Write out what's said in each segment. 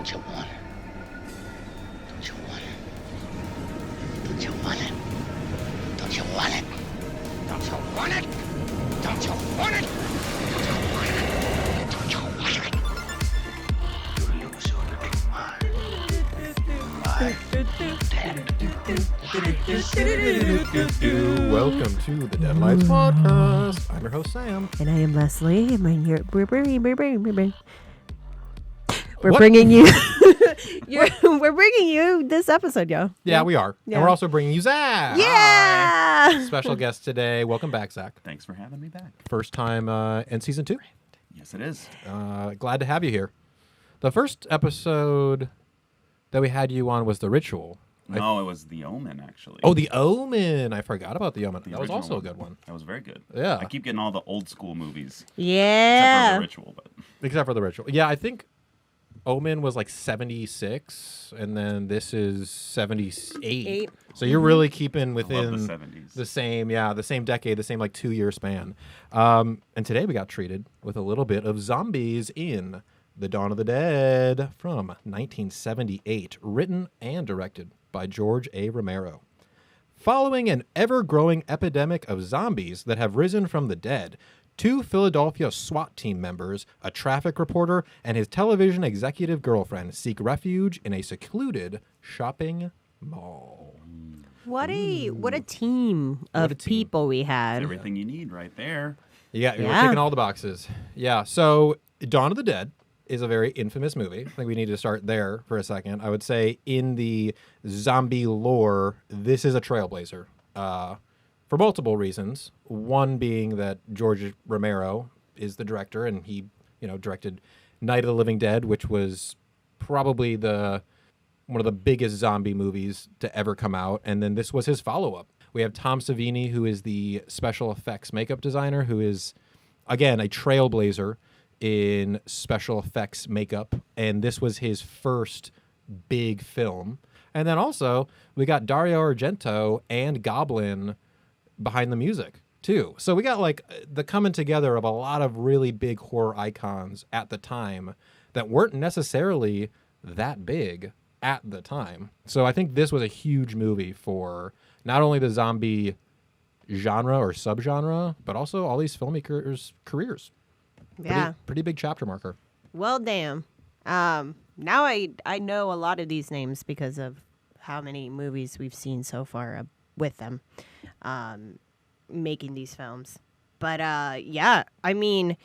Don't you want it? Don't you want it? Don't you want it? Don't you want it? Don't you want it? Don't you want it? Don't you want it? Don't you want it? You lose your little mind. 5, 10. Welcome to the Deadlights podcast. I'm your host, Sam. And I am Leslie. And I'm here. We're What? bringing you. We're bringing you this episode, yo. Yeah, we are. Yeah. And we're also bringing you Zach. Yeah. Special guest today. Welcome back, Zach. Thanks for having me back. First time in season 2. Yes, it is. Glad to have you here. The first episode that we had you on was The Ritual. No, it was The Omen, actually. Oh, The Omen. I forgot about The Omen. The That was original also a one. good one. That was very good. Yeah. I keep getting all the old school movies. Except for Yeah. The Ritual, but Except for The Ritual. Yeah, I think Omen was like 76, and then this is 78. So you're really keeping within the 70s. the same decade, the same like 2-year span. And today we got treated with a little bit of zombies in The Dawn of the Dead from 1978, written and directed by George A. Romero. Following an ever-growing epidemic of zombies that have risen from the dead, 2 Philadelphia S.W.A.T. team members, a traffic reporter, and his television executive girlfriend seek refuge in a secluded shopping mall. What a team of people we had. everything you need right there. Yeah, we're Yeah. taking all the boxes. Yeah, so Dawn of the Dead is a very infamous movie. I think we need to start there for a second. I would say in the zombie lore, this is a trailblazer. For multiple reasons. One being that George Romero is the director, and he, directed Night of the Living Dead, which was probably one of the biggest zombie movies to ever come out. And then this was his follow-up. We have Tom Savini, who is the special effects makeup designer, who is, again, a trailblazer in special effects makeup. And this was his first big film. And then also, we got Dario Argento and Goblin behind the music too. So we got like the coming together of a lot of really big horror icons at the time that weren't necessarily that big at the time. So I think this was a huge movie for not only the zombie genre or subgenre, but also all these filmmakers' careers. Yeah. Pretty big chapter marker. Well, damn. Now I know a lot of these names because of how many movies we've seen so far with them making these films. But yeah, I mean,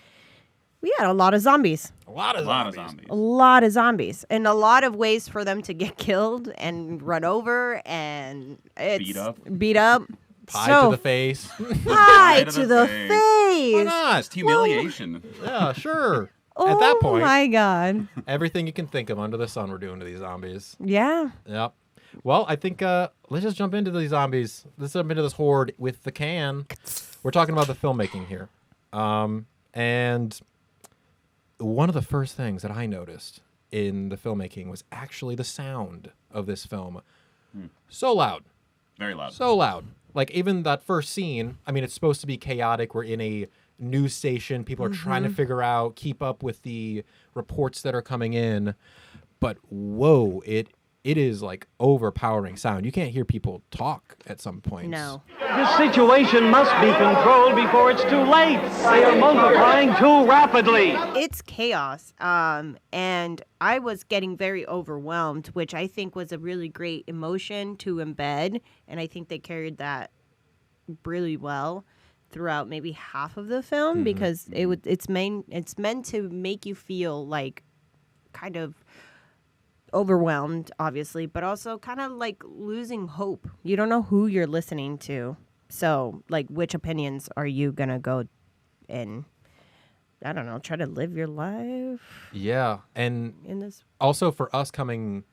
we had a lot of zombies. A lot of zombies. A lot of zombies. And a lot of ways for them to get killed and run over and beat up. Pie to the face. Pie to the face. Why not? Just humiliation. Yeah, sure. Oh At that point, my God. everything you can think of under the sun we're doing to these zombies. Yeah. Yep. Well, I think let's just jump into these zombies. Let's jump into this horde with the can. We're talking about the filmmaking here. And one of the first things that I noticed in the filmmaking was actually the sound of this film. So loud. Very loud. So loud. Like, even that first scene, I mean, it's supposed to be chaotic. We're in a news station. People are trying to figure out, keep up with the reports that are coming in. But, whoa, it is, like, overpowering sound. You can't hear people talk at some points. No. This situation must be controlled before it's too late. They are multiplying too rapidly. It's chaos. And I was getting very overwhelmed, which I think was a really great emotion to embed. And I think they carried that really well throughout maybe half of the film because it's meant to make you feel like kind of overwhelmed, obviously, but also kind of like losing hope. You don't know who you're listening to. So, like, which opinions are you going to go and, I don't know, try to live your life Yeah. And in this? also for us coming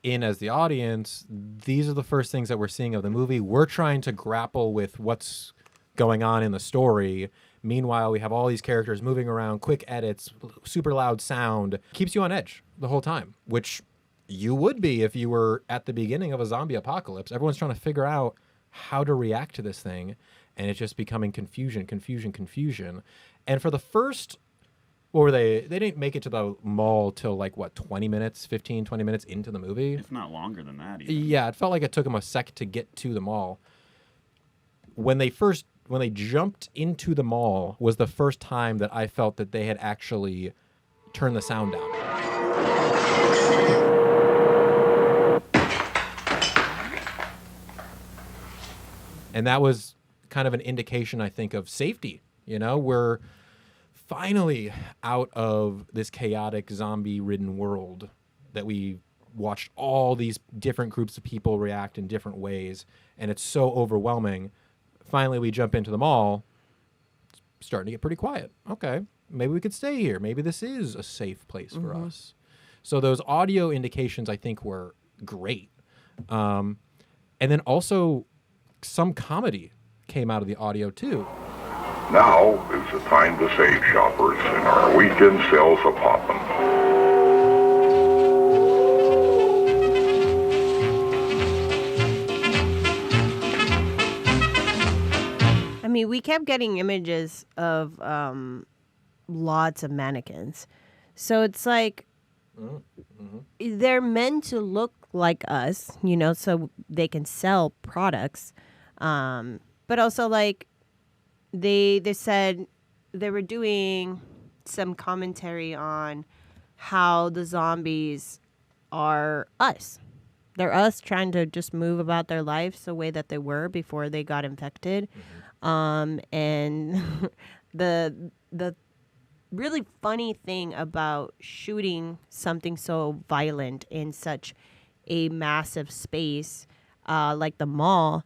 in as the audience, these are the first things that we're seeing of the movie. We're trying to grapple with what's going on in the story. Meanwhile, we have all these characters moving around, quick edits, super loud sound. Keeps you on edge the whole time, which you would be if you were at the beginning of a zombie apocalypse. Everyone's trying to figure out how to react to this thing, and it's just becoming confusion. And for the first, What were they? They didn't make it to the mall till like, what, 20 minutes into the movie? If not longer than that, even. Yeah, it felt like it took them a sec to get to the mall. When they jumped into the mall was the first time that I felt that they had actually turned the sound down. And that was kind of an indication, I think, of safety. You know, we're finally out of this chaotic zombie-ridden world that we watched all these different groups of people react in different ways, and it's so overwhelming. Finally, we jump into the mall. It's starting to get pretty quiet. Okay, maybe we could stay here. Maybe this is a safe place for us. So those audio indications, I think, were great. And then also some comedy came out of the audio, too. Now is the time to save, shoppers, and our weekend sales are popping. I mean, we kept getting images of lots of mannequins. So it's like they're meant to look like us, you know, so they can sell products. But also, like, they said they were doing some commentary on how the zombies are us. They're us trying to just move about their lives the way that they were before they got infected. And the really funny thing about shooting something so violent in such a massive space like the mall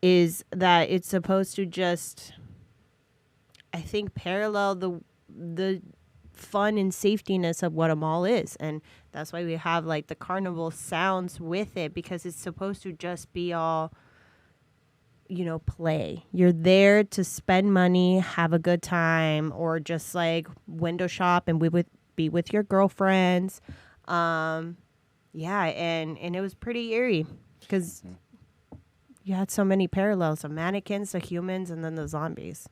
is that it's supposed to just, I think, parallel the fun and safetiness of what a mall is. And that's why we have like the carnival sounds with it, because it's supposed to just be all, you know, play. You're there to spend money, have a good time, or just like window shop and be with your girlfriends. And it was pretty eerie because you had so many parallels of mannequins, the humans, and then the zombies.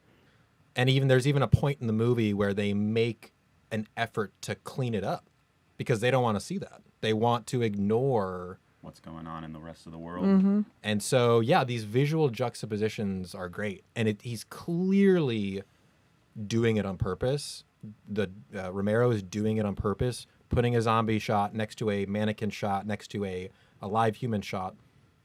And there's even a point in the movie where they make an effort to clean it up because they don't want to see that. They want to ignore what's going on in the rest of the world. And so, yeah, these visual juxtapositions are great. And he's clearly doing it on purpose. Romero is doing it on purpose, putting a zombie shot next to a mannequin shot, next to a live human shot.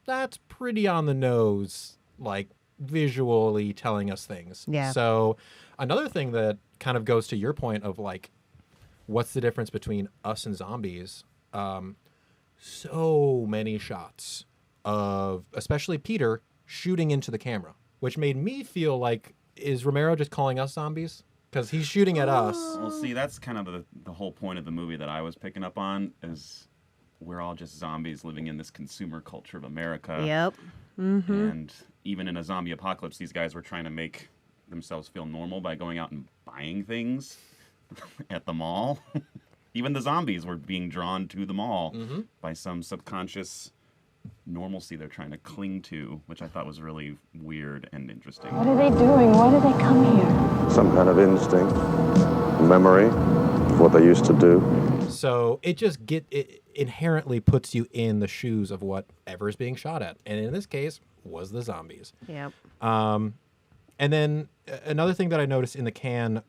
That's pretty on the nose, like visually telling us things. Yeah. So another thing that kind of goes to your point of like, what's the difference between us and zombies? So many shots of, especially Peter, shooting into the camera, which made me feel like, is Romero just calling us zombies? Because he's shooting at us. Well, see, that's kind of the whole point of the movie that I was picking up on, is we're all just zombies living in this consumer culture of America. Yep. And even in a zombie apocalypse, these guys were trying to make themselves feel normal by going out and buying things at the mall. Even the zombies were being drawn to the mall by some subconscious normalcy they're trying to cling to, which I thought was really weird and interesting. What are they doing? Why do they come here? Some kind of instinct, memory of what they used to do. So it inherently puts you in the shoes of whatever is being shot at. And in this case, was the zombies. Yep. And then another thing that I noticed in the can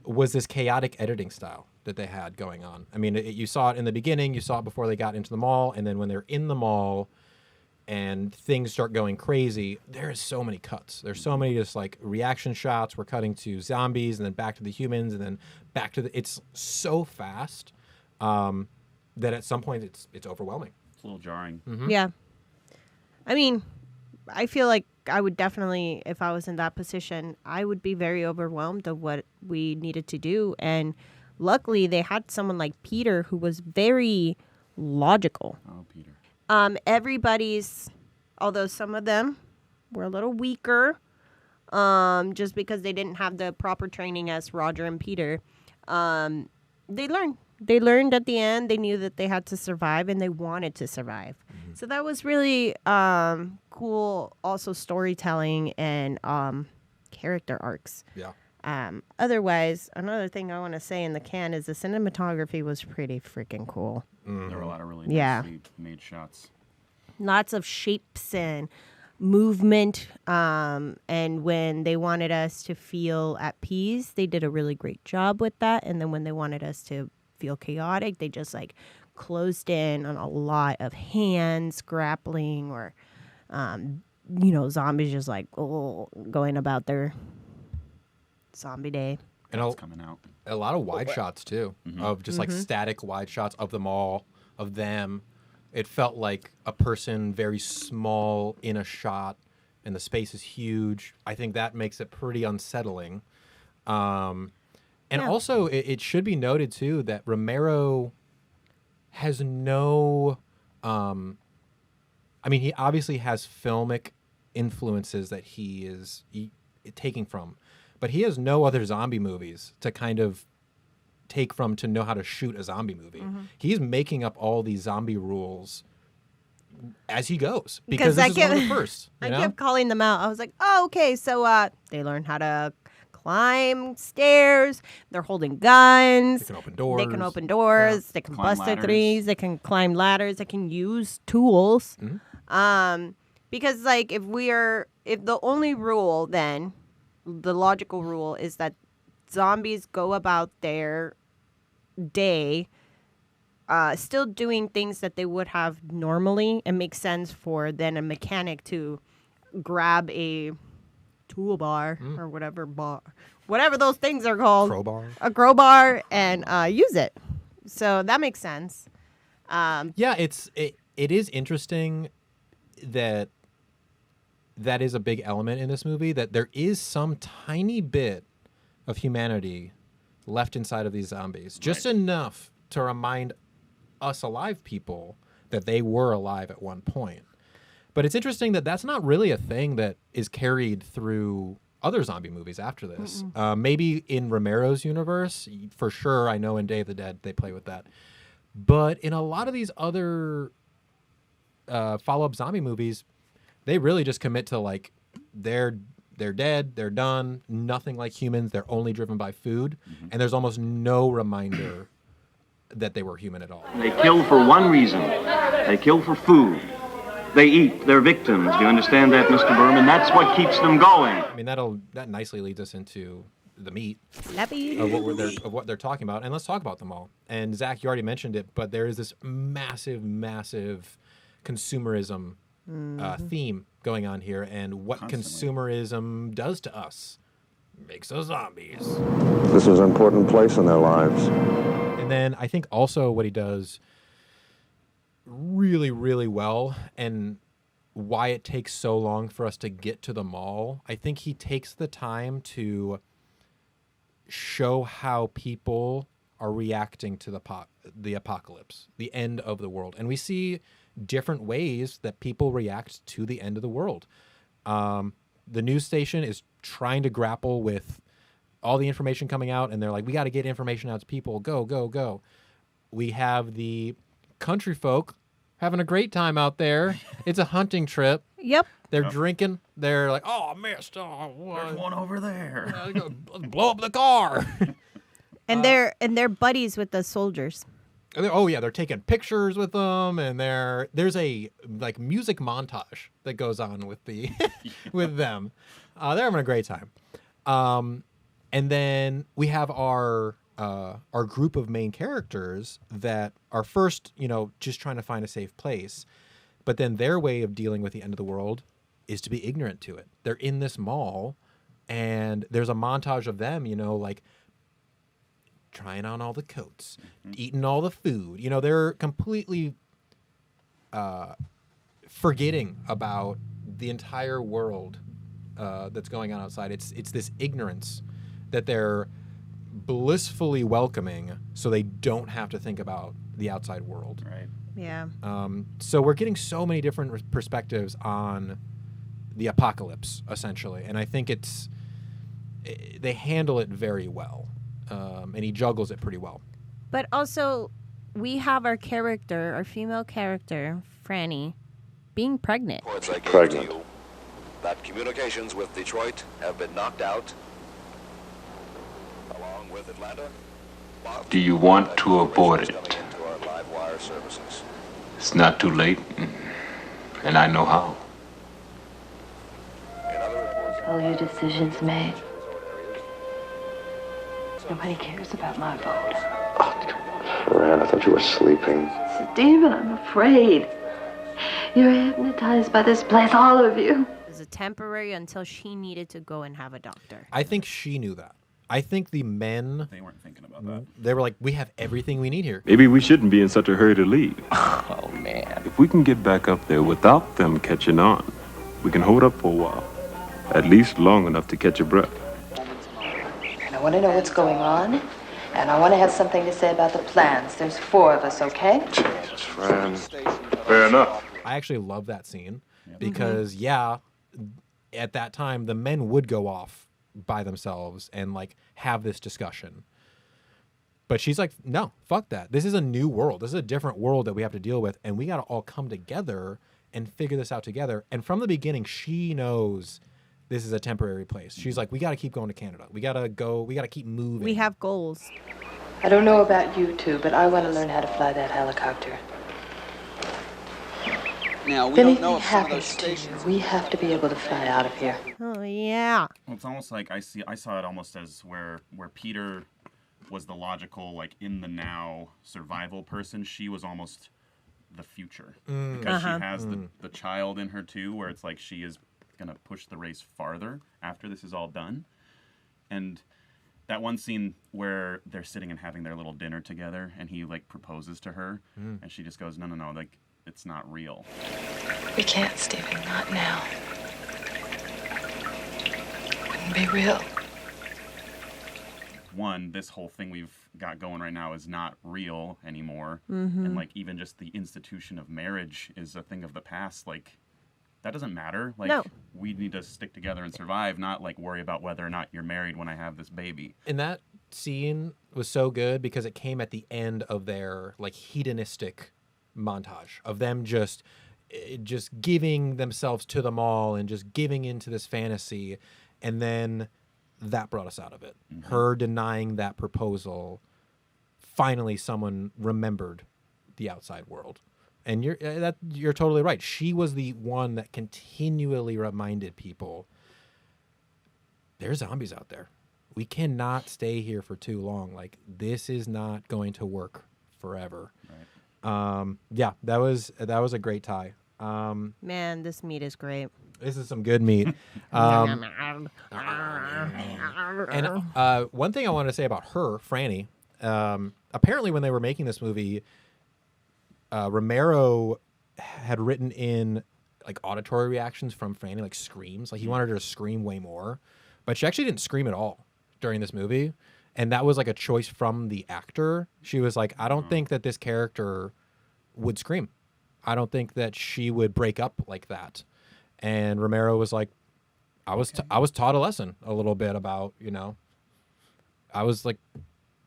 was this chaotic editing style that they had going on. I mean, you saw it in the beginning, you saw it before they got into the mall, and then when they're in the mall and things start going crazy, there's so many cuts. There's so many just like reaction shots. We're cutting to zombies and then back to the humans and then back to it's so fast that at some point it's overwhelming. It's a little jarring. Yeah. I mean, I feel like I would definitely, if I was in that position, I would be very overwhelmed of what we needed to do. And luckily, they had someone like Peter who was very logical. Oh, Peter. Everybody's, although some of them were a little weaker, just because they didn't have the proper training as Roger and Peter, they learned. They learned at the end. They knew that they had to survive, and they wanted to survive. So that was really cool. Also, storytelling and character arcs. Yeah. Otherwise, another thing I want to say in the can is the cinematography was pretty freaking cool. There were a lot of really Yeah. nicely made shots. Lots of shapes and movement. And when they wanted us to feel at peace, they did a really great job with that. And then when they wanted us to feel chaotic, they just like closed in on a lot of hands grappling or, zombies just like going about their zombie day. And It's coming out. a lot of wide shots too, of just like static wide shots of them all, of them. It felt like a person very small in a shot, and the space is huge. I think that makes it pretty unsettling. Also, it should be noted too that Romero has no. He obviously has filmic influences that he is taking from, but he has no other zombie movies to kind of take from to know how to shoot a zombie movie. He's making up all these zombie rules as he goes because this is one of the first. I kept calling them out. I was like, oh, okay, so they learn how to climb stairs. They're holding guns. They can open doors. They can open doors. They can Climb bust their ladders. threes. They can climb ladders. They can use tools. Because like if the only rule then, the logical rule is that zombies go about their day still doing things that they would have normally, it makes sense for then a mechanic to grab a toolbar or whatever those things are called, a crowbar, and use it. So that makes sense. It is interesting that is a big element in this movie, that there is some tiny bit of humanity left inside of these zombies, just enough to remind us alive people that they were alive at one point. But it's interesting that that's not really a thing that is carried through other zombie movies after this. Maybe in Romero's universe, for sure. I know in Day of the Dead they play with that. But in a lot of these other follow-up zombie movies, they really just commit to like they're dead, they're done, nothing like humans, they're only driven by food, and there's almost no reminder that they were human at all. They kill for one reason. They kill for food. They eat their victims. Do you understand that, Mr. Berman? That's what keeps them going. I mean, that nicely leads us into the meat Slappy. of what they're talking about, and let's talk about them all. And Zach, you already mentioned it, but there is this massive consumerism theme going on here, and what consumerism does to us makes us zombies. This is an important place in their lives. And then I think also what he does really, really well, and why it takes so long for us to get to the mall, I think he takes the time to show how people are reacting to the apocalypse, the end of the world. And we see different ways that people react to the end of the world. The news station is trying to grapple with all the information coming out, and they're like, we got to get information out to people. Go, go, go. We have the country folk having a great time out there. It's a hunting trip. Yep. They're drinking. They're like, oh, I missed. There's one over there. Blow up the car. And they're buddies with the soldiers. They're taking pictures with them, and there's a like music montage that goes on with the with them. They're having a great time. And then we have our group of main characters that are first, just trying to find a safe place, but then their way of dealing with the end of the world is to be ignorant to it. They're in this mall, and there's a montage of them, like trying on all the coats, eating all the food. They're completely forgetting about the entire world that's going on outside. It's this ignorance that they're blissfully welcoming, so they don't have to think about the outside world. Right. Yeah. So we're getting so many different perspectives on the apocalypse, essentially, and I think they handle it very well. And he juggles it pretty well. But also, we have our female character, Franny, being pregnant. Reports I gave to you that communications with Detroit have been knocked out. Do you want to abort it? It's not too late, and I know how. All your decisions made. Nobody cares about my vote. Fran, I thought you were sleeping. Stephen, I'm afraid. You're hypnotized by this place, all of you. It was a temporary until she needed to go and have a doctor. I think she knew that. I think the men, They weren't thinking about that. they were like, we have everything we need here. Maybe we shouldn't be in such a hurry to leave. Oh, man. If we can get back up there without them catching on, we can hold up for a while. At least long enough to catch your breath. And I want to know what's going on, and I want to have something to say about the plans. There's 4 of us, okay? Jesus, Fran. Fair enough. I actually love that scene because, at that time, the men would go off by themselves and like have this discussion. But she's like, no, fuck that. This is a new world. This is a different world that we have to deal with. And we got to all come together and figure this out together. And from the beginning, she knows this is a temporary place. She's like, we got to keep going to Canada. We got to go. We got to keep moving. We have goals. I don't know about you two, but I want to learn how to fly that helicopter. Now, we If don't anything know if some of those happens to you, stations... we have to be able to fly out of here. Oh, yeah. Well, it's almost like I saw it almost as where Peter was the logical, like in the now survival person. She was almost the future because she has the child in her too, where it's like she is gonna push the race farther after this is all done. And that one scene where they're sitting and having their little dinner together, and he like proposes to her, and she just goes, no, like it's not real. We can't, Stephen, not now. Wouldn't be real. One, this whole thing we've got going right now is not real anymore. And like even just the institution of marriage is a thing of the past. Like that doesn't matter. Like No. we need to stick together and survive, not like worry about whether or not you're married when I have this baby. And that scene was so good because it came at the end of their like hedonistic montage of them just giving themselves to the mall and just giving into this fantasy. And then that brought us out of it. Her denying that proposal. Finally, someone remembered the outside world. And you're totally right. She was the one that continually reminded people there's zombies out there. We cannot stay here for too long. Like this is not going to work forever. Right. That was a great tie. Man, this meat is great. This is some good meat. And one thing I want to say about her, Franny, apparently when they were making this movie, Romero had written in like auditory reactions from Franny, like screams. Like he wanted her to scream way more, but she actually didn't scream at all during this movie. And that was like a choice from the actor. She was like, I don't think that this character would scream. I don't think that she would break up like that. And Romero was like, I was taught a lesson a little bit about, I was like,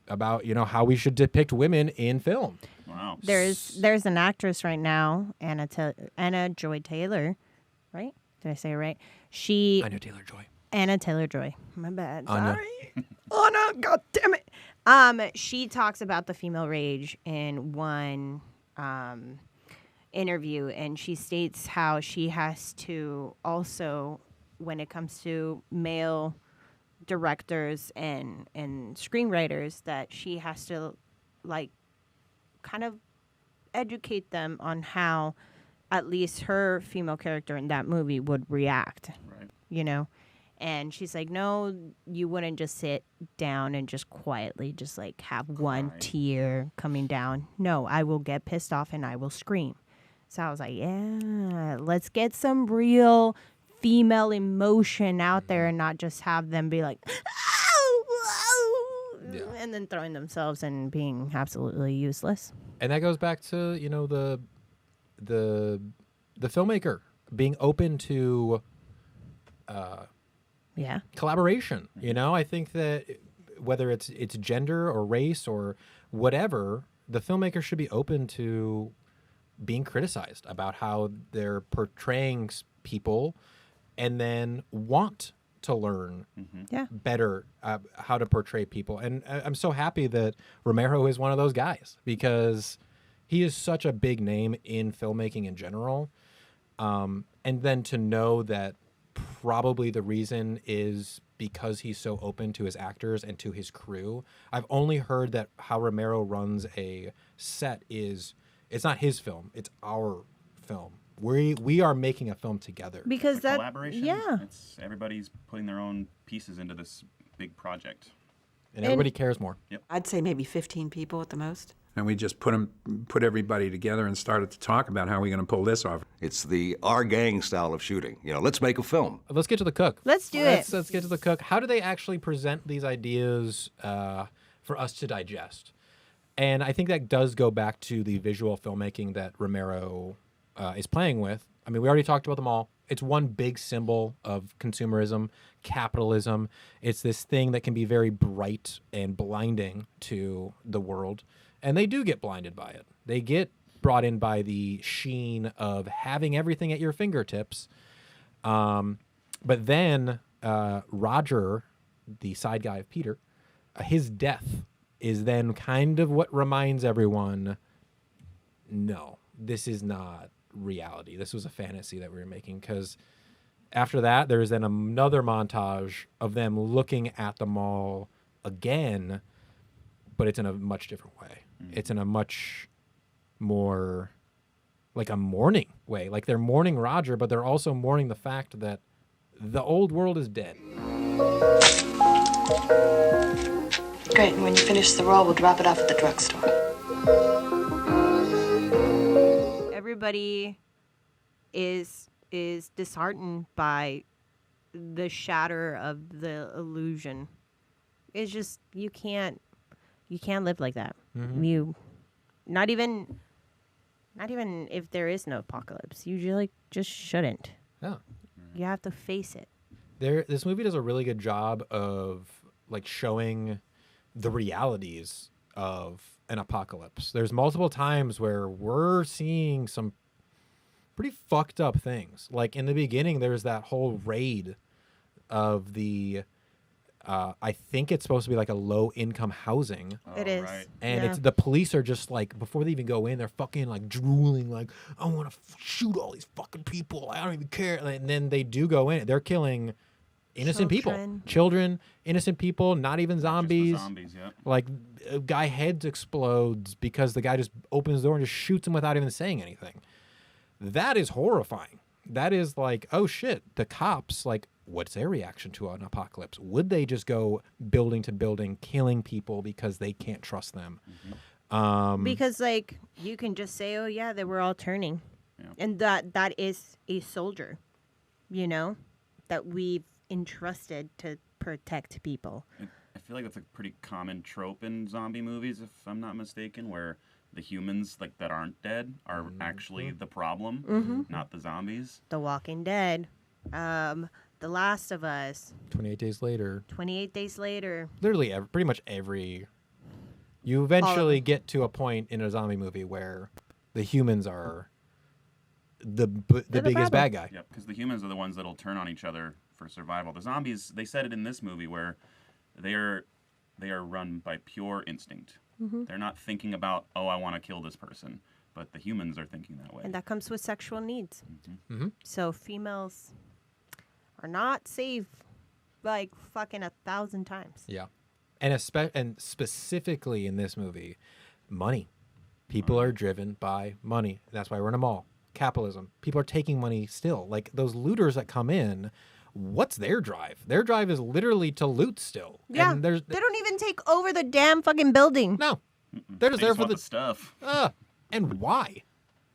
about, how we should depict women in film. Wow. There's an actress right now, Anna Joy Taylor, right? Did I say it right? Anna Taylor-Joy. Anna Taylor-Joy. My bad. Anya. Sorry. Anna, God damn it. She talks about the female rage in one interview, and she states how she has to also, when it comes to male directors and screenwriters, that she has to like kind of educate them on how at least her female character in that movie would react. Right. And she's like, no, you wouldn't just sit down and just quietly just like have one tear coming down. No, I will get pissed off and I will scream. So I was like, yeah, let's get some real female emotion out there and not just have them be like, and then throwing themselves and being absolutely useless. And that goes back to, the filmmaker being open to collaboration. I think that whether it's gender or race or whatever, the filmmaker should be open to being criticized about how they're portraying people and then want to learn Yeah. better how to portray people. And I'm so happy that Romero is one of those guys because he is such a big name in filmmaking in general. And then to know that probably the reason is because he's so open to his actors and to his crew. I've only heard that how Romero runs a set is it's not his film, it's our film. We are making a film together. Because It's a that, collaboration. yeah. It's everybody's putting their own pieces into this big project. And everybody cares more. I'd say maybe 15 people at the most. And we just put everybody together and started to talk about how we're going to pull this off. It's the our gang style of shooting. You know, let's make a film. Let's get to the cook. Let's do it. Let's get to the cook. How do they actually present these ideas for us to digest? And I think that does go back to the visual filmmaking that Romero is playing with. I mean, we already talked about them all. It's one big symbol of consumerism, capitalism. It's this thing that can be very bright and blinding to the world. And they do get blinded by it. They get brought in by the sheen of having everything at your fingertips. But then Roger, the side guy of Peter, his death is then kind of what reminds everyone, no, this is not reality. This was a fantasy that we were making. Because after that, there's then another montage of them looking at the mall again, but it's in a much different way. It's in a much more like a mourning way. Like they're mourning Roger, but they're also mourning the fact that the old world is dead. Great, and when you finish the roll, we'll drop it off at the drugstore. Everybody is disheartened by the shatter of the illusion. It's just you can't live like that. You not even if there is no apocalypse, you just shouldn't. Yeah. You have to face it. This movie does a really good job of like showing the realities of an apocalypse. There's multiple times where we're seeing some pretty fucked up things. Like in the beginning, there's that whole raid of the I think it's supposed to be like a low income housing. It is. Right. And Yeah. it's the police are just like, before they even go in, they're fucking like drooling, like, I want to shoot all these fucking people. I don't even care. And then they do go in. They're killing innocent Children. people. Children, innocent people, not even zombies. Just the zombies, yeah. Like, a guy head explodes because the guy just opens the door and just shoots him without even saying anything. That is horrifying. That is like, oh shit, the cops, like, what's their reaction to an apocalypse? Would they just go building to building, killing people because they can't trust them? Because like you can just say, oh yeah, they were all turning, and that is a soldier, you know, that we've entrusted to protect people. I feel like that's a pretty common trope in zombie movies, if I'm not mistaken, where the humans like that aren't dead are actually the problem, not the zombies. The Walking Dead, The Last of Us, 28 Days Later. 28 Days Later. Literally, pretty much every. You eventually get to a point in a zombie movie where the humans are the biggest bad guy. Yep, because the humans are the ones that'll turn on each other for survival. The zombies, they said it in this movie where they are run by pure instinct. They're not thinking about, oh, I want to kill this person, but the humans are thinking that way. And that comes with sexual needs. So females are not safe like fucking 1,000 times. Yeah. And specifically in this movie, money. People are driven by money. That's why we're in a mall. Capitalism. People are taking money still. Like those looters that come in, what's their drive? Their drive is literally to loot still. Yeah, And they don't even take over the damn fucking building. No. They're just They there just for want the the stuff. And why?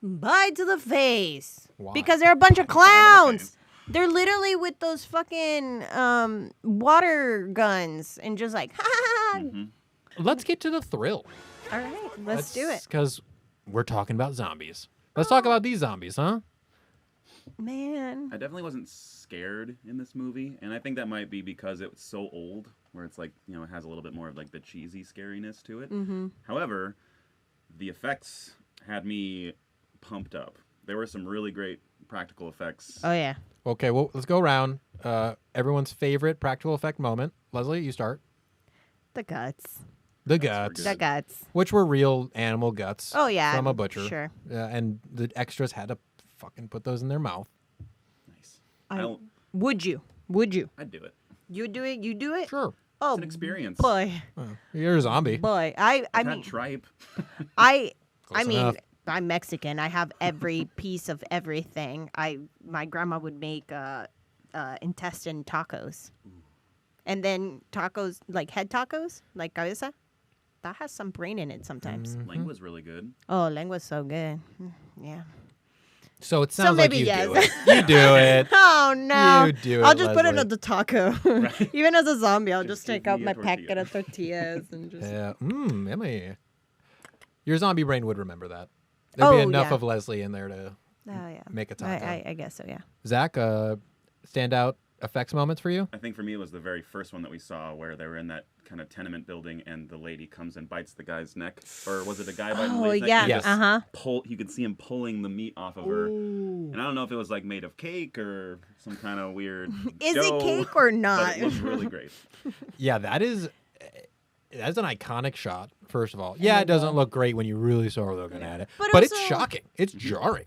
Bye to the face. Why? Because they're a bunch of clowns. They're literally with those fucking water guns and just like, ha ha ha. Let's get to the thrill. All right, let's do it. Because we're talking about zombies. Let's talk about these zombies, huh? Man. I definitely wasn't scared in this movie, and I think that might be because it was so old, where it's like, you know, it has a little bit more of like the cheesy scariness to it. However, the effects had me pumped up. There were some really great practical effects. Oh yeah. Okay, well, let's go around. Everyone's favorite practical effect moment. Leslie, you start. The guts. The guts. The guts. Which were real animal guts. Oh, yeah, From a butcher. sure. And the extras had to fucking put those in their mouth. Nice. Would you? Would you? I'd do it. You do it? You do it? Sure. Oh, It's an experience. boy. You're a zombie. Boy, I I've mean, had tripe. I Close mean, enough. I'm Mexican. I have every piece of everything. My grandma would make intestine tacos, and then tacos like head tacos, like cabeza. That has some brain in it sometimes. Lengua's really good. Oh, lengua's so good. Yeah. So it sounds like maybe you yes. do it. You do it. Oh no! You do it, I'll just put it Leslie. on the taco. Even as a zombie, I'll just take give out me my a tortilla. packet of tortillas and just. Yeah. Yummy. Your zombie brain would remember that. There'd be enough yeah. of Leslie in there to Oh yeah. make a taco. I guess so. Yeah. Zach, standout effects moments for you? I think for me it was the very first one that we saw where they were in that kind of tenement building and the lady comes and bites the guy's neck. Or was it a guy biting the Oh lady's yeah. neck? Yes. Pull. You could see him pulling the meat off of her. And I don't know if it was like made of cake or some kind of weird Is dough, it cake or not? But it looked really great. Yeah, that's an iconic shot, first of all. Yeah, it doesn't look great when you really start looking at it. But it's also- shocking. It's jarring.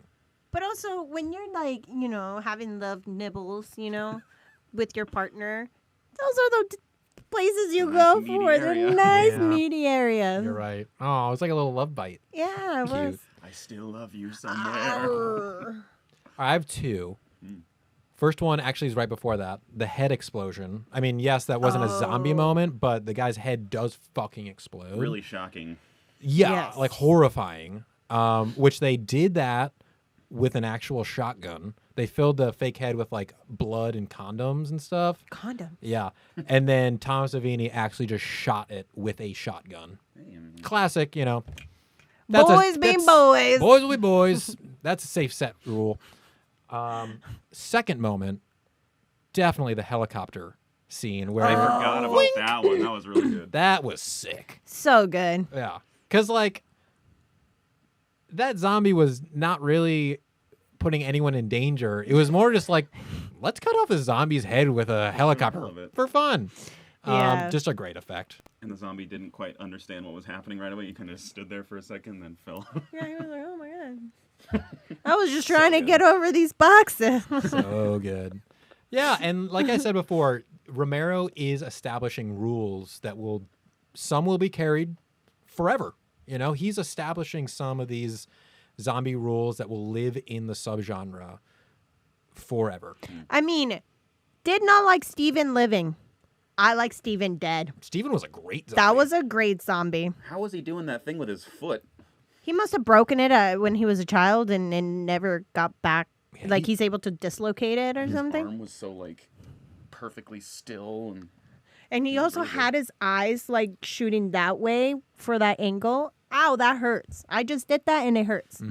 But also, when you're like, having love nibbles, with your partner, those are the places you Nice go meaty for. area. They're nice Yeah. meaty areas. You're right. Oh, it's like a little love bite. Yeah, it was. Cute. I still love you somewhere. Arr. I have two. First one actually is right before that. The head explosion. I mean, yes, that wasn't a zombie moment, but the guy's head does fucking explode. Really shocking. Yeah, Yes. like horrifying. Which they did that with an actual shotgun. They filled the fake head with like blood and condoms and stuff. Condom. Yeah. And then Thomas Savini actually just shot it with a shotgun. Classic, Boys being boys. Boys will be boys. That's a safe set rule. Second moment, definitely the helicopter scene where I forgot about that one. That was really good. that was sick. So good. Yeah. Because, like, that zombie was not really putting anyone in danger. It was more just like, let's cut off a zombie's head with a helicopter love it. for fun. Yeah. Just a great effect. And the zombie didn't quite understand what was happening right away. He kind of stood there for a second, then fell. Yeah, he was like, oh my God. I was just trying to get over these boxes. So good. Yeah, and like I said before, Romero is establishing rules that some will be carried forever. He's establishing some of these zombie rules that will live in the subgenre forever. I mean, did not like Steven living. I like Steven dead. Steven was a great zombie. That was a great zombie. How was he doing that thing with his foot? He must have broken it when he was a child and never got back. Like he's able to dislocate it or His something. arm was so perfectly still and And he also had his eyes like shooting that way for that angle. Ow, that hurts. I just did that and it hurts.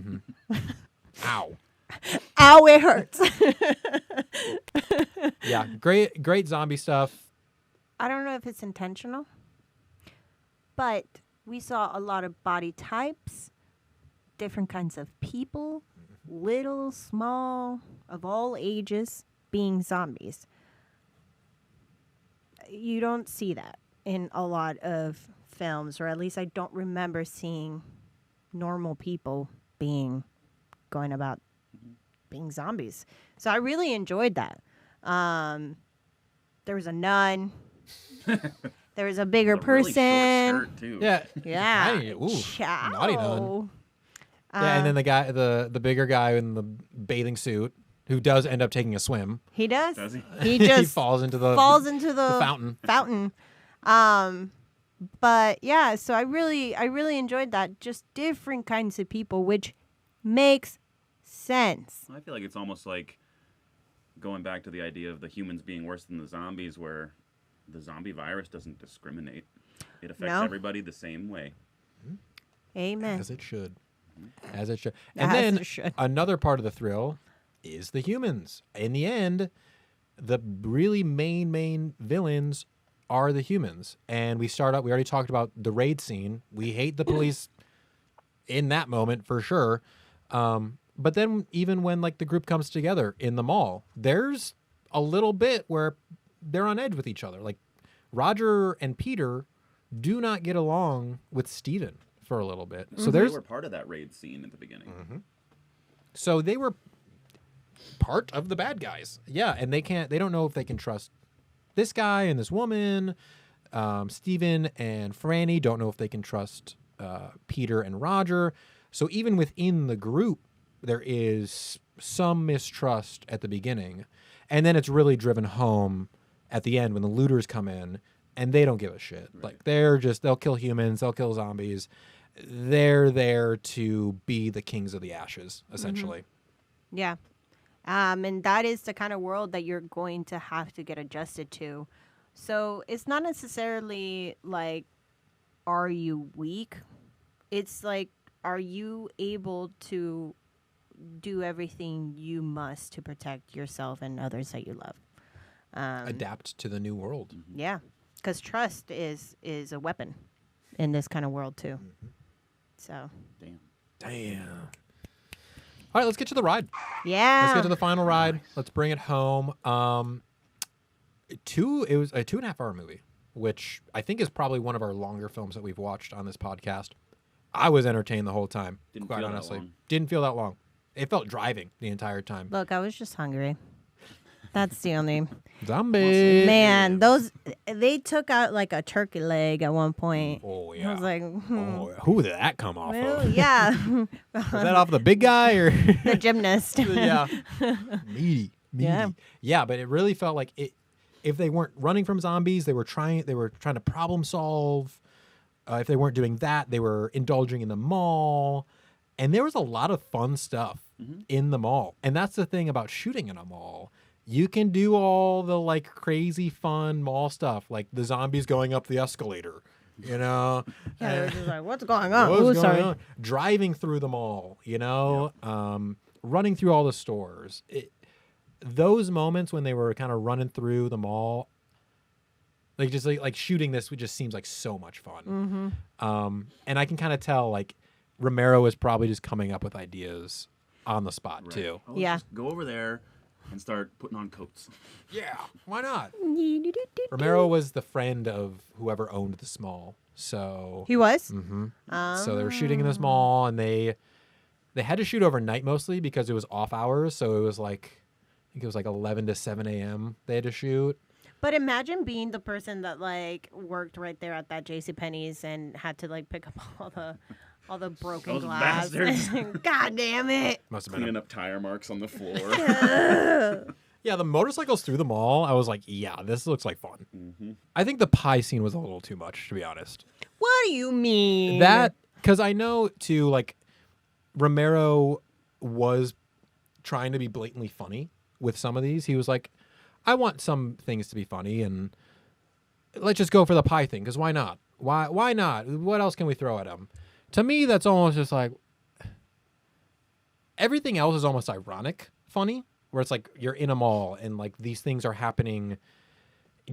Ow. Ow, it hurts. Yeah, great zombie stuff. I don't know if it's intentional, but we saw a lot of body types, different kinds of people, little, small, of all ages, being zombies. You don't see that in a lot of films, or at least I don't remember seeing normal people going about being zombies. So I really enjoyed that. There was a nun. There was a bigger a really short person. skirt, too. Yeah. Yeah. Hey, ooh, Ciao. naughty nun. Yeah, and then the guy, the bigger guy in the bathing suit, who does end up taking a swim. He does. Does he? He just He falls into the fountain. But yeah, so I really enjoyed that. Just different kinds of people, which makes sense. I feel like it's almost like going back to the idea of the humans being worse than the zombies, where the zombie virus doesn't discriminate. It affects No. everybody the same way. Amen. As it should. As it should. And As then it should. another part of the thrill is the humans. In the end, the really main villains are the humans. And we already talked about the raid scene. We hate the police in that moment for sure. But then even when like the group comes together in the mall, there's a little bit where they're on edge with each other. Like Roger and Peter do not get along with Steven for a little bit. So They were part of that raid scene at the beginning. So they were part of the bad guys. Yeah, and they don't know if they can trust this guy and this woman. Steven and Franny don't know if they can trust Peter and Roger. So even within the group, there is some mistrust at the beginning. And then it's really driven home at the end when the looters come in and they don't give a shit. Right. Like they'll kill humans, they'll kill zombies. They're there to be the kings of the ashes, essentially. Yeah. And that is the kind of world that you're going to have to get adjusted to. So it's not necessarily like, are you weak? It's like, are you able to do everything you must to protect yourself and others that you love? Adapt to the new world. Yeah. Because trust is a weapon in this kind of world, too. So. Damn. All right, let's get to the ride. Yeah. Let's get to the final ride. Let's bring it home. It was a 2.5 hour movie, which I think is probably one of our longer films that we've watched on this podcast. I was entertained the whole time, quite honestly. Didn't feel that long. It felt driving the entire time. Look, I was just hungry. That's the only. Zombie. Man, they took out like a turkey leg at one point. Oh, yeah. I was like, Who did that come off of? Yeah. Was that off the big guy or the gymnast? Yeah. Meaty. Yeah. Yeah, but it really felt like it. If they weren't running from zombies, they were trying to problem solve. If they weren't doing that, they were indulging in the mall. And there was a lot of fun stuff in the mall. And that's the thing about shooting in a mall. You can do all the like crazy fun mall stuff, like the zombies going up the escalator, you know? Yeah, they were just like, what's going on? What's Sorry. going on? Driving through the mall, you know? Running through all the stores. Those moments when they were kind of running through the mall, like shooting this, just seems like so much fun. And I can kind of tell like Romero is probably just coming up with ideas on the spot too. Yeah. Just go over there and start putting on coats. Yeah, why not? Romero was the friend of whoever owned the mall, so he was. So they were shooting in this mall, and they had to shoot overnight mostly because it was off hours. So it was like, I think it was like 11 to 7 a.m. they had to shoot. But imagine being the person that like worked right there at that JCPenney's and had to like pick up all the broken Those glass. bastards. God damn it. Must have been Cleaning up tire marks on the floor. Yeah, the motorcycles through the mall, I was like, yeah, this looks like fun. I think the pie scene was a little too much, to be honest. What do you mean? That, because I know, too, like, Romero was trying to be blatantly funny with some of these. He was like, I want some things to be funny, and let's just go for the pie thing, because why not? Why not? What else can we throw at him? To me, that's almost just like, everything else is almost ironic funny, where it's like you're in a mall and like these things are happening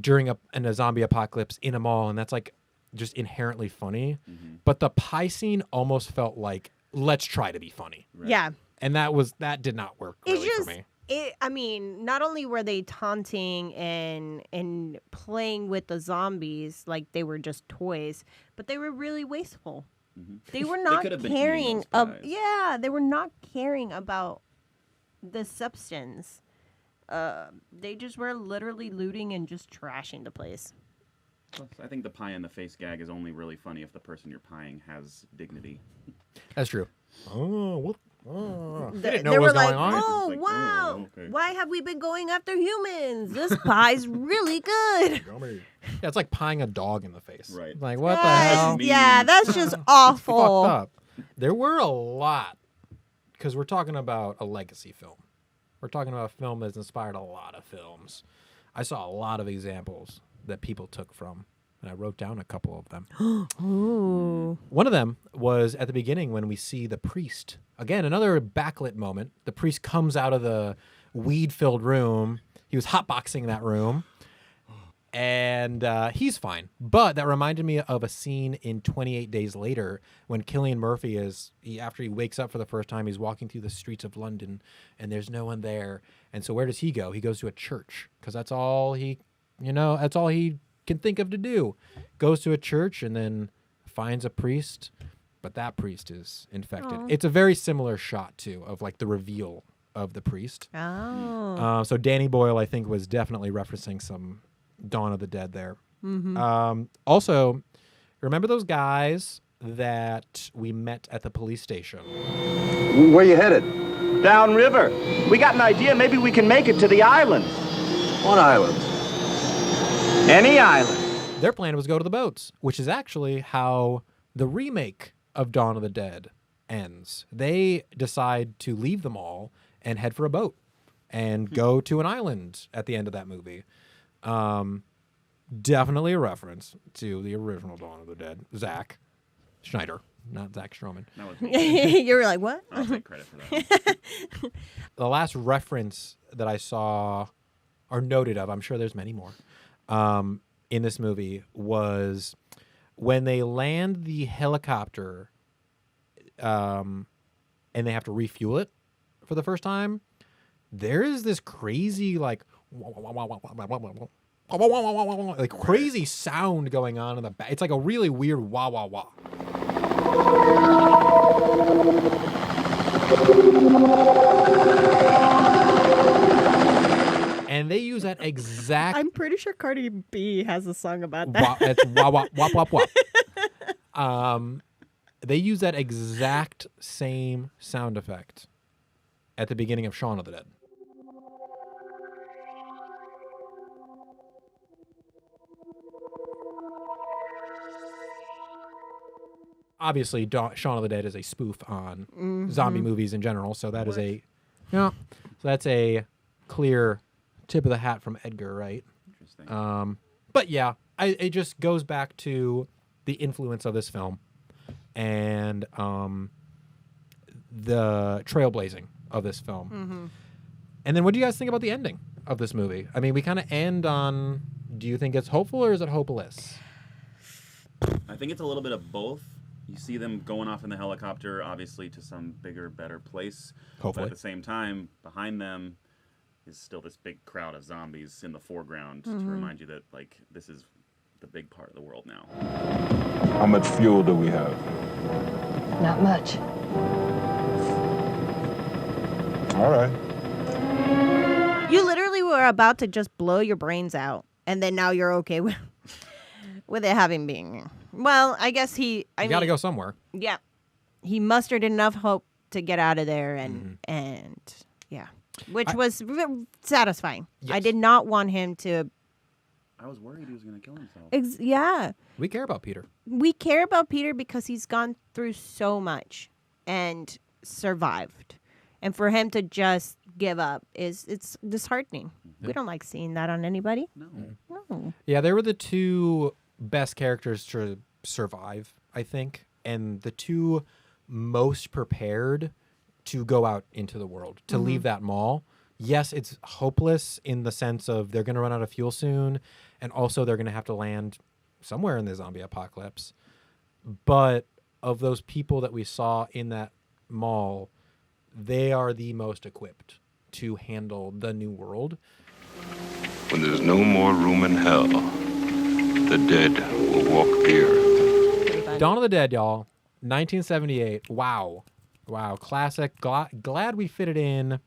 during a zombie apocalypse in a mall, and that's like just inherently funny. But the pie scene almost felt like, let's try to be funny. Right. Yeah. And that did not work really for me. I mean, not only were they taunting and playing with the zombies like they were just toys, but they were really wasteful. They were not caring. They were not caring about the substance. They just were literally looting and just trashing the place. I think the pie in the face gag is only really funny if the person you're pieing has dignity. That's true. Oh, what? Oh. They didn't know were what was like, going on. oh, Like, wow. oh, okay. Why have we been going after humans? This pie's really good. Yeah, it's like pieing a dog in the face. Right. Like, what the hell? Yeah, that's just awful. Fucked up. There were a lot, because we're talking about a legacy film. We're talking about a film that's inspired a lot of films. I saw a lot of examples that people took from, and I wrote down a couple of them. Ooh. One of them was at the beginning when we see the priest. Again, another backlit moment. The priest comes out of the weed-filled room. He was hotboxing that room. And he's fine. But that reminded me of a scene in 28 Days Later when Cillian Murphy after he wakes up for the first time, he's walking through the streets of London and there's no one there. And so where does he go? He goes to a church because that's all he can think of to do. Goes to a church and then finds a priest, but that priest is infected. Oh. It's a very similar shot, too, of like the reveal of the priest. Oh. So Danny Boyle, I think, was definitely referencing some Dawn of the Dead there. Mm-hmm. Also, remember those guys that we met at the police station? Where you headed? Downriver. We got an idea. Maybe we can make it to the island. What island? Any island. Their plan was to go to the boats, which is actually how the remake of Dawn of the Dead ends. They decide to leave them all and head for a boat and go to an island at the end of that movie. Definitely a reference to the original Dawn of the Dead. Zack Schneider, not Zack Strohman. You were like, what? I'll take credit for that. The last reference that I saw or noted of, I'm sure there's many more, in this movie was when they land the helicopter and they have to refuel it for the first time. There is this crazy like crazy sound going on in the back. It's like a really weird wah wah wah. And they use that exact. I'm pretty sure Cardi B has a song about that. It's wah wah wop wop wop. They use that exact same sound effect at the beginning of Shaun of the Dead. Obviously, Shaun of the Dead is a spoof on zombie movies in general, so that is so that's a clear tip of the hat from Edgar, right? Interesting. But yeah, it just goes back to the influence of this film and the trailblazing of this film. Mm-hmm. And then what do you guys think about the ending of this movie? I mean, we kind of end on, do you think it's hopeful or is it hopeless? I think it's a little bit of both. You see them going off in the helicopter, obviously, to some bigger, better place. Hopefully. But at the same time, behind them is still this big crowd of zombies in the foreground to remind you that, like, this is the big part of the world now. How much fuel do we have? Not much. All right. You literally were about to just blow your brains out, and then now you're okay with it having been. Well, I guess you got to go somewhere. Yeah, he mustered enough hope to get out of there, and yeah, which was satisfying. Yes. I did not want him to. I was worried he was going to kill himself. Yeah, we care about Peter. We care about Peter because he's gone through so much and survived, and for him to just give up it's disheartening. Yeah. We don't like seeing that on anybody. No. Yeah, they were the two best characters to survive, I think, and the two most prepared to go out into the world, to leave that mall. Yes, it's hopeless in the sense of they're going to run out of fuel soon, and also they're going to have to land somewhere in the zombie apocalypse. But of those people that we saw in that mall, they are the most equipped to handle the new world. When there's no more room in hell, the dead will walk here. Dawn of the Dead, y'all. 1978. Wow. Classic. Glad we fit it in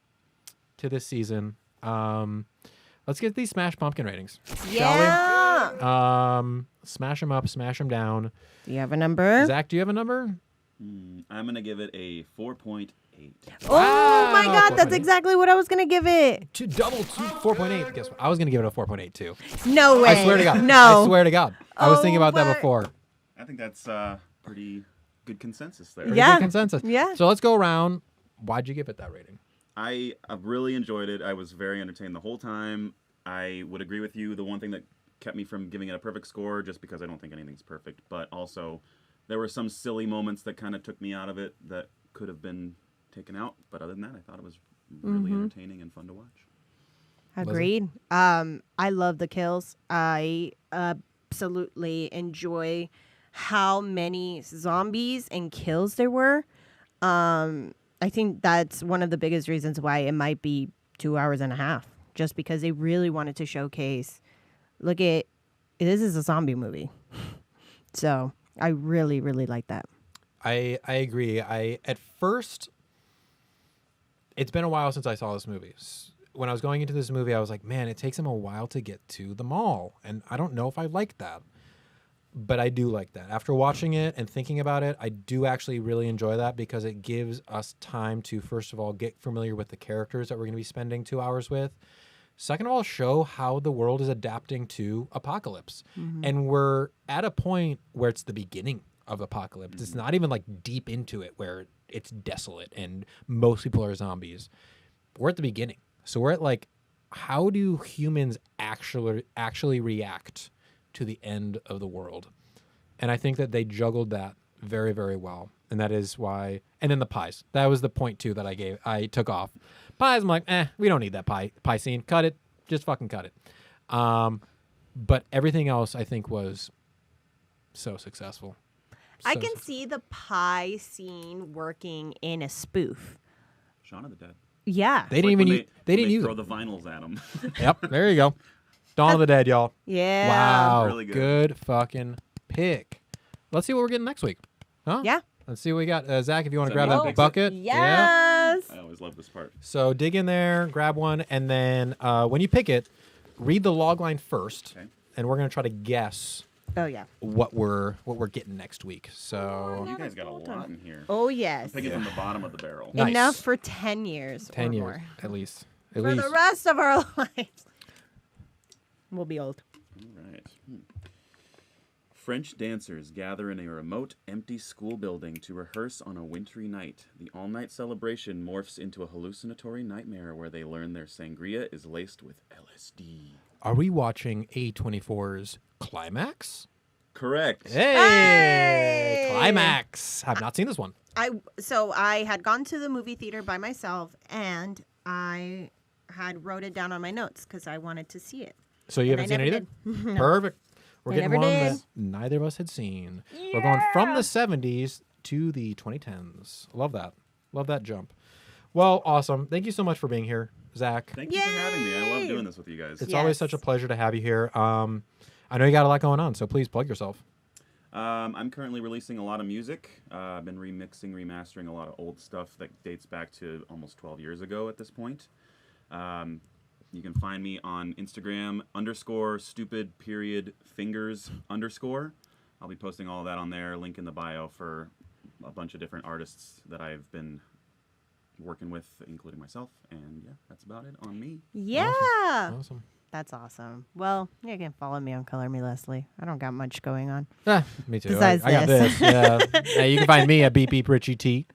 to this season. Let's get these Smash Pumpkin ratings. Yeah. Shall we? Smash them up, smash them down. Do you have a number? Zach, do you have a number? I'm going to give it a 4.8. Oh my God, that's exactly what I was gonna give it. 4.8. Guess what? I was gonna give it a 4.8 too. No way. I swear to God. No. I swear to God. I was thinking about that before. I think that's pretty good consensus there. Pretty good consensus. Yeah. So let's go around. Why'd you give it that rating? I really enjoyed it. I was very entertained the whole time. I would agree with you. The one thing that kept me from giving it a perfect score, just because I don't think anything's perfect, but also there were some silly moments that kind of took me out of it that could have been taken out, but other than that, I thought it was really entertaining and fun to watch. Agreed. I love the kills. I absolutely enjoy how many zombies and kills there were. I think that's one of the biggest reasons why it might be 2 hours and a half, just because they really wanted to showcase, this is a zombie movie. So I really, really like that. I agree. At first, it's been a while since I saw this movie. When I was going into this movie, I was like, man, it takes them a while to get to the mall. And I don't know if I like that. But I do like that. After watching it and thinking about it, I do actually really enjoy that because it gives us time to, first of all, get familiar with the characters that we're going to be spending 2 hours with. Second of all, show how the world is adapting to apocalypse. Mm-hmm. And we're at a point where it's the beginning of apocalypse. It's not even like deep into it where it's desolate and most people are zombies. We're at the beginning. So we're at like, how do humans actually react to the end of the world? And I think that they juggled that very, very well. And that is why, and then the pies. That was the point too that I took off. Pies, I'm like, we don't need that pie scene. Cut it. Just fucking cut it. But everything else I think was so successful. I can see the pie scene working in a spoof. Shaun of the Dead. Yeah. They didn't even they didn't use throw the vinyls at them. Yep, there you go. Dawn of the Dead, y'all. Yeah. Wow. Really good fucking pick. Let's see what we're getting next week. Huh? Yeah. Let's see what we got. Zach, if you want to Is that grab me? that bucket. Yes. I always love this part. So dig in there, grab one, and then when you pick it, read the log line first, and we're going to try to guess Oh, yeah. what we're getting next week. So You guys got a lot in here. Oh, yes. I'm picking from the bottom of the barrel. Nice. Enough for 10 years 10 or years, more. at least. For the rest of our lives. We'll be old. All right. French dancers gather in a remote, empty school building to rehearse on a wintry night. The all-night celebration morphs into a hallucinatory nightmare where they learn their sangria is laced with LSD. Are we watching A24's Climax? Correct. Hey! Climax. I've not seen this one. So I had gone to the movie theater by myself, and I had wrote it down on my notes because I wanted to see it. So you And haven't I seen it never either? did. No. Perfect. We're I getting never one did. that neither of us had seen. We're going from the 70s to the 2010s. Love that. Love that jump. Well, awesome. Thank you so much for being here, Zach. Thank you for having me. I love doing this with you guys. It's always such a pleasure to have you here. I know you got a lot going on, so please plug yourself. I'm currently releasing a lot of music. I've been remixing, remastering a lot of old stuff that dates back to almost 12 years ago at this point. You can find me on Instagram _stupid_fingers_. I'll be posting all of that on there. Link in the bio for a bunch of different artists that I've been working with, including myself. And yeah, that's about it on me. Yeah. Awesome. That's awesome. Well, you can follow me on Color Me Leslie. I don't got much going on. Me too. Besides I got this. this. Yeah. Yeah, you can find me at BP Richie T.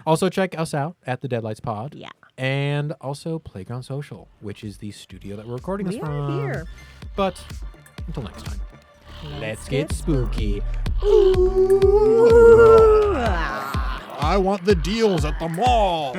Also, check us out at the Deadlights Pod. Yeah. And also Playground Social, which is the studio that we're recording this We from. are here. But until next time, let's get spooky. Ooh. I want the deals at the mall.